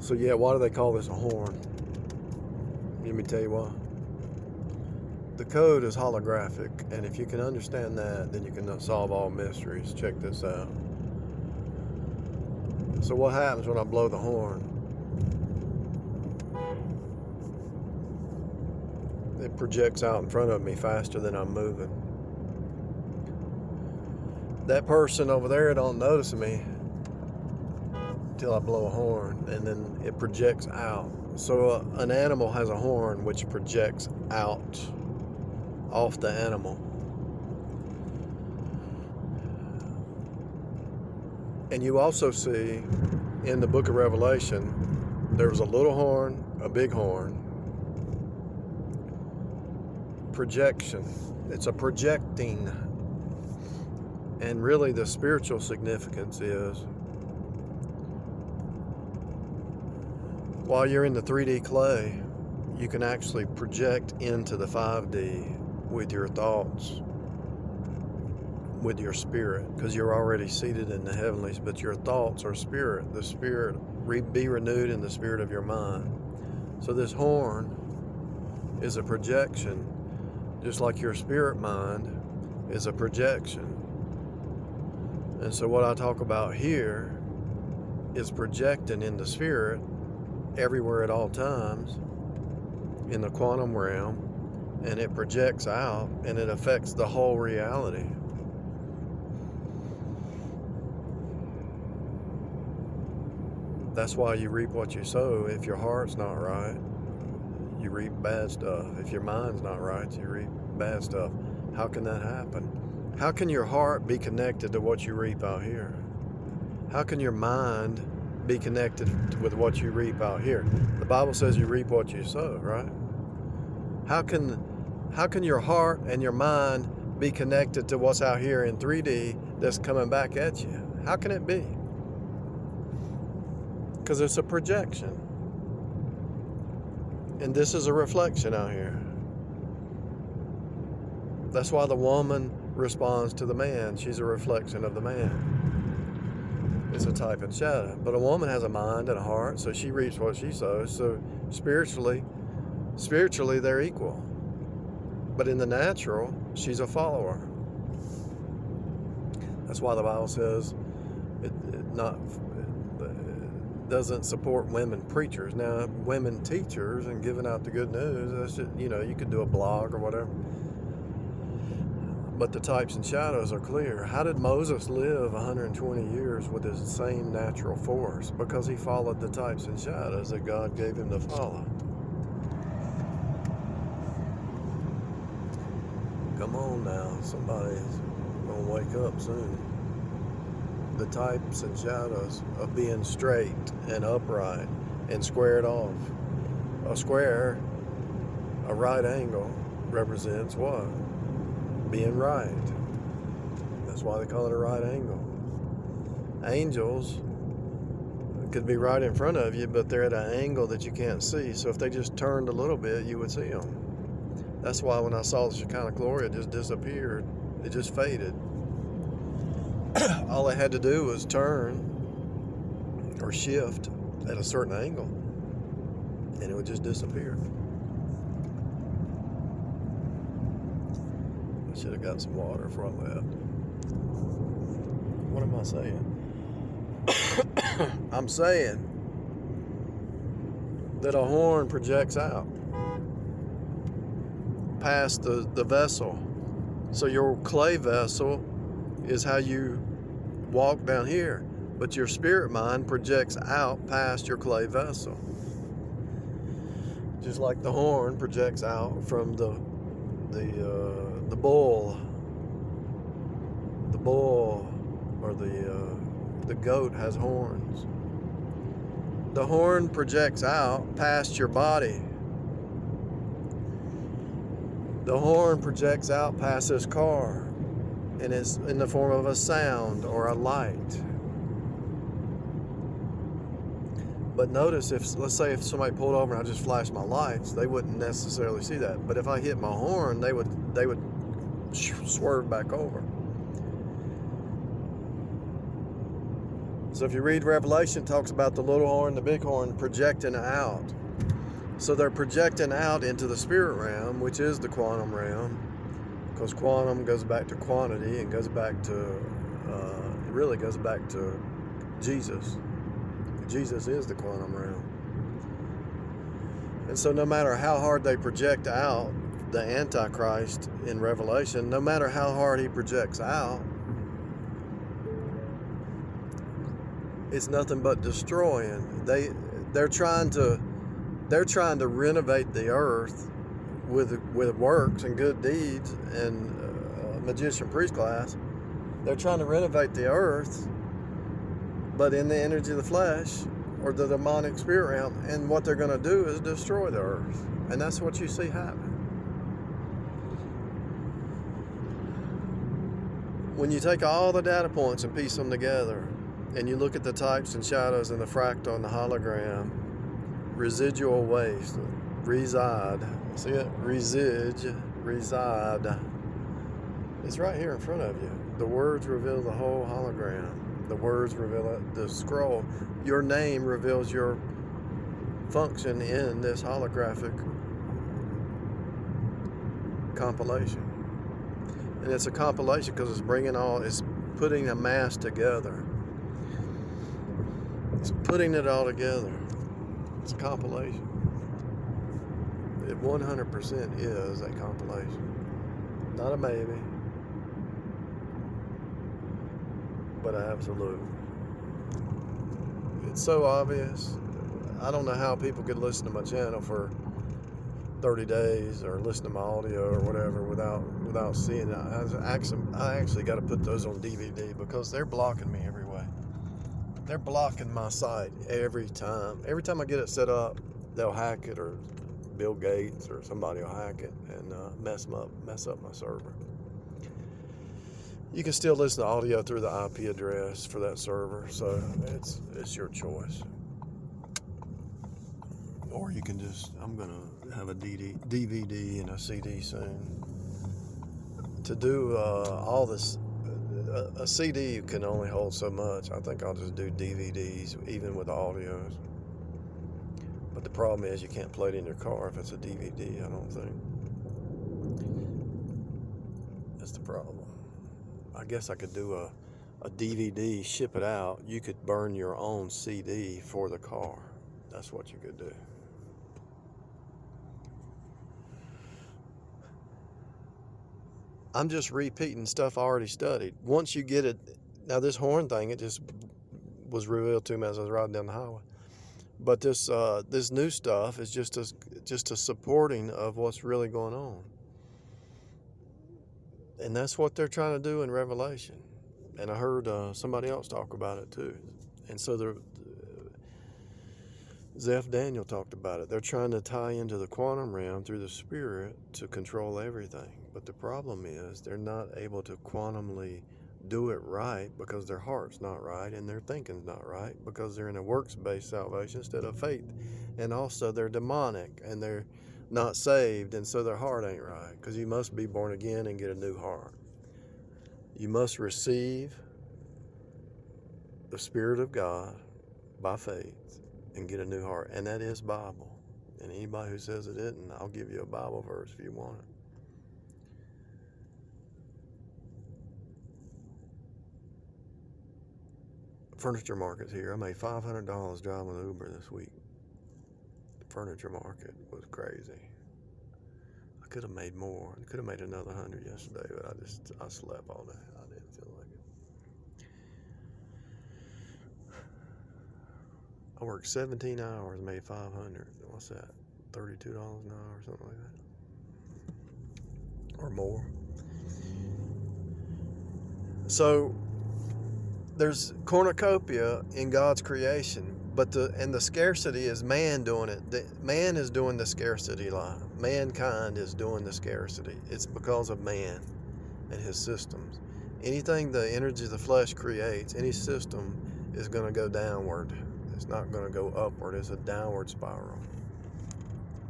So yeah, why do they call this a horn? Let me tell you why. The code is holographic, and if you can understand that, then you can solve all mysteries. Check this out. So what happens when I blow the horn? It projects out in front of me faster than I'm moving. That person over there don't notice me until I blow a horn, and then it projects out. So an animal has a horn which projects out off the animal. And you also see in the book of Revelation, there was a little horn, a big horn. Projection. It's a projecting. And really the spiritual significance is, while you're in the 3D clay, you can actually project into the 5D with your thoughts, with your spirit, because you're already seated in the heavenlies, but your thoughts are spirit. The spirit, be renewed in the spirit of your mind. So this horn is a projection, just like your spirit mind is a projection. And so what I talk about here is projecting in the spirit everywhere at all times in the quantum realm, and it projects out and it affects the whole reality. That's why you reap what you sow. If your heart's not right, you reap bad stuff. If your mind's not right, you reap bad stuff. How can that happen? How can your heart be connected to what you reap out here? How can your mind be connected with what you reap out here? The Bible says you reap what you sow, right? How can your heart and your mind be connected to what's out here in 3D that's coming back at you? How can it be? Because it's a projection. And this is a reflection out here. That's why the woman responds to the man. She's a reflection of the man. It's a type and shadow. But a woman has a mind and a heart, so she reaps what she sows. So spiritually they're equal. But in the natural, she's a follower. That's why the Bible says it doesn't support women preachers. Now, women teachers and giving out the good news, that's just, you could do a blog or whatever. But the types and shadows are clear. How did Moses live 120 years with his same natural force? Because he followed the types and shadows that God gave him to follow. Come on now, somebody's gonna wake up soon. The types and shadows of being straight and upright and squared off. A square, a right angle, represents what? Being right. That's why they call it a right angle. Angels could be right in front of you, but they're at an angle that you can't see. So if they just turned a little bit, you would see them. That's why when I saw the Shekinah glory, it just disappeared. It just faded. All they had to do was turn or shift at a certain angle, and it would just disappear. I should have got some water before I left. What am I saying? I'm saying that a horn projects out past the vessel. So your clay vessel is how you walk down here, but your spirit mind projects out past your clay vessel. Just like the horn projects out from the bull. The bull or the goat has horns. The horn projects out past your body. The horn projects out past this car, and it's in the form of a sound or a light. But notice, let's say if somebody pulled over and I just flashed my lights, they wouldn't necessarily see that. But if I hit my horn, they would swerve back over. So if you read Revelation, it talks about the little horn, the big horn projecting out. So they're projecting out into the spirit realm, which is the quantum realm, because quantum goes back to quantity and goes back to, it really goes back to Jesus. Jesus is the quantum realm. And so no matter how hard they project out the Antichrist in Revelation, no matter how hard he projects out, it's nothing but destroying. They're trying to renovate the earth with works and good deeds and magician priest class. They're trying to renovate the earth, but in the energy of the flesh or the demonic spirit realm, and what they're going to do is destroy the earth. And that's what you see happen. When you take all the data points and piece them together, and you look at the types and shadows and the fractal and the hologram, residual waste, reside, see it? Reside. It's right here in front of you. The words reveal the whole hologram. The words reveal it. The scroll, your name reveals your function in this holographic compilation. And it's a compilation because it's putting a mass together. It's putting it all together. It's a compilation. It 100% is a compilation. Not a maybe, but an absolute. It's so obvious. I don't know how people could listen to my channel for 30 days or listen to my audio or whatever without seeing it. I actually got to put those on DVD because they're blocking me every way. They're blocking my site every time. Every time I get it set up, they'll hack it, or Bill Gates or somebody will hack it and mess up my server. You can still listen to audio through the IP address for that server, so it's your choice. Or you can I'm going to have a DVD and a CD soon. To do all this, a CD can only hold so much. I think I'll just do DVDs, even with audios. But the problem is you can't play it in your car if it's a DVD, I don't think. That's the problem. I guess I could do a DVD, ship it out. You could burn your own CD for the car. That's what you could do. I'm just repeating stuff I already studied. Once you get it, now this horn thing, it just was revealed to me as I was riding down the highway. But this new stuff is just a supporting of what's really going on. And that's what they're trying to do in Revelation. And I heard somebody else talk about it too. And so Zeph Daniel talked about it. They're trying to tie into the quantum realm through the spirit to control everything. But the problem is they're not able to quantumly do it right because their heart's not right and their thinking's not right because they're in a works-based salvation instead of faith. And also they're demonic and they're not saved, and so their heart ain't right, because you must be born again and get a new heart. You must receive the Spirit of God by faith and get a new heart, and that is Bible. And anybody who says it isn't, I'll give you a Bible verse if you want it. Furniture market's here. I made $500 driving with Uber this week. The furniture market was crazy. I could have made more. I could have made another 100 yesterday, but I slept all day. I didn't feel like it. I worked 17 hours, made $500. What's that? $32 an hour or something like that, or more. So there's cornucopia in God's creation, but the scarcity is man doing it. Man is doing the scarcity lie. Mankind is doing the scarcity. It's because of man and his systems. Anything the energy of the flesh creates, any system is going to go downward. It's not going to go upward. It's a downward spiral.